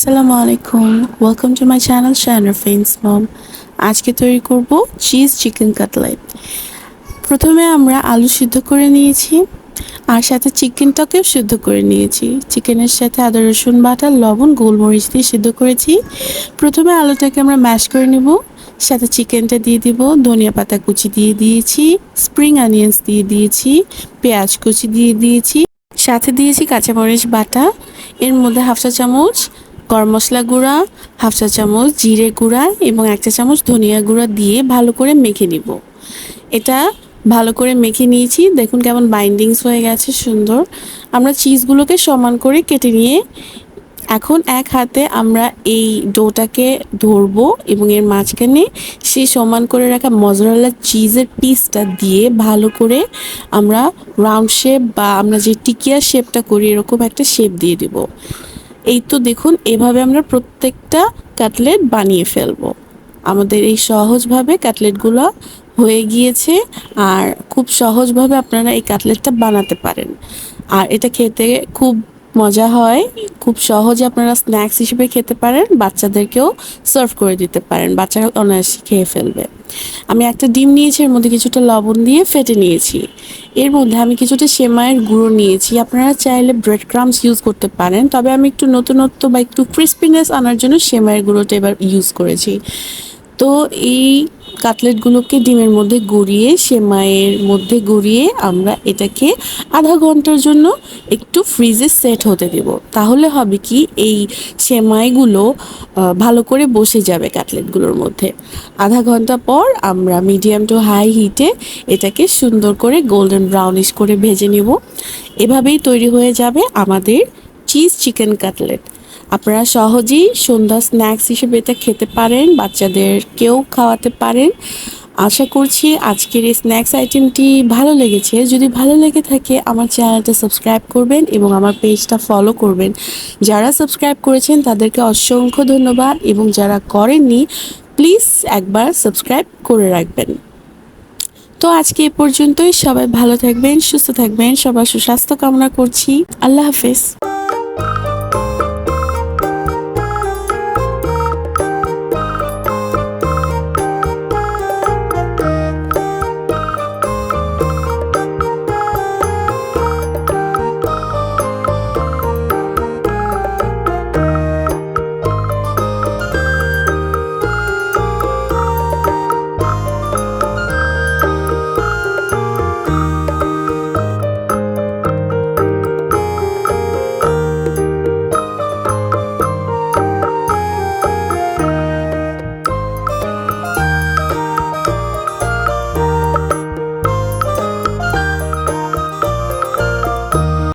আসসালামু আলাইকুম, welcome to my channel শায়নার ফ্রেন্ডস মম। আজকে তৈরি করব চিজ চিকেন কাটলেট। প্রথমে আমরা আলু সিদ্ধ করে নিয়েছি আর সাথে চিকেনটাকেও সিদ্ধ করে নিয়েছি। চিকেনের সাথে আদা রসুন বাটা, লবণ, গোলমরিচ দিয়ে সিদ্ধ করেছি। প্রথমে আলুটাকে আমরা ম্যাশ করে নেব, সাথে চিকেনটা দিয়ে দিব, ধনিয়া পাতা কুচি দিয়ে দিয়েছি, স্প্রিং অনিয়ন্স দিয়ে দিয়েছি, পেঁয়াজ কুচি দিয়ে দিয়েছি, সাথে দিয়েছি কাঁচামরিচ বাটা। এর মধ্যে হাফ চা চামচ গরম মশলা গুঁড়া, হাফ চা চামচ জিরে গুঁড়া এবং এক চা চামচ ধনিয়া গুঁড়া দিয়ে ভালো করে মেখে নিব। এটা ভালো করে মেখে নিয়েছি, দেখুন কেমন বাইন্ডিংস হয়ে গেছে সুন্দর। আমরা চিজগুলোকে সমান করে কেটে নিয়ে এখন এক হাতে আমরা এই ডোটাকে ধরবো এবং এর মাঝখানে সেই সমান করে রাখা মজরেলা চিজের পিসটা দিয়ে ভালো করে আমরা রাউন্ড শেপ বা আমরা যে টিকিয়া শেপটা করি এরকম একটা শেপ দিয়ে দিব। এই তো দেখুন, এভাবে আমরা প্রত্যেকটা কাটলেট বানিয়ে ফেলবো। আমাদের এই সহজভাবে কাটলেটগুলো হয়ে গিয়েছে আর খুব সহজভাবে আপনারা এই কাটলেটটা বানাতে পারেন। আর এটা খেতে খুব মজা হয়, খুব সহজে আপনারা স্ন্যাক্স হিসেবে খেতে পারেন, বাচ্চাদেরকেও সার্ভ করে দিতে পারেন, বাচ্চারা অনায়াসে খেয়ে ফেলবে। আমি একটা ডিম নিয়েছি, এর মধ্যে কিছুটা লবণ দিয়ে ফেটে নিয়েছি। এর মধ্যে আমি কিছুটা সেমাইয়ের গুঁড়ো নিয়েছি, আপনারা চাইলে ব্রেড ক্রাম্বস ইউজ করতে পারেন, তবে আমি একটু নতুনত্ব বা একটু ক্রিস্পিনেস আনার জন্য সেমাইয়ের গুঁড়োটা এবার ইউজ করেছি। তো এই কাটলেটগুলোকে ডিমের মধ্যে গড়িয়ে সেমাইয়ের মধ্যে গড়িয়ে আমরা এটাকে আধা ঘন্টার জন্য একটু ফ্রিজে সেট হতে দেব। তাহলে হবে কি, এই সেমাইগুলো ভালো করে বসে যাবে কাটলেটগুলোর মধ্যে। আধা ঘন্টা পর আমরা মিডিয়াম টু হাই হিটে এটাকে সুন্দর করে গোল্ডেন ব্রাউনিশ করে ভেজে নেব। এভাবেই তৈরি হয়ে যাবে আমাদের চিজ চিকেন কাটলেট। আপনারা সহজেই সন্ধ্যা স্ন্যাক্স হিসেবে এটা খেতে পারেন, বাচ্চাদেরকেও খাওয়াতে পারেন। আশা করছি আজকের এই স্ন্যাক্স আইটেমটি ভালো লেগেছে। যদি ভালো লেগে থাকে আমার চ্যানেলটা সাবস্ক্রাইব করবেন এবং আমার পেজটা ফলো করবেন। যারা সাবস্ক্রাইব করেছেন তাদেরকে অসংখ্য ধন্যবাদ এবং যারা করেননি প্লিজ একবার সাবস্ক্রাইব করে রাখবেন। তো আজকে এ পর্যন্তই, সবাই ভালো থাকবেন, সুস্থ থাকবেন, সবার সুস্বাস্থ্য কামনা করছি। আল্লাহ হাফেজ।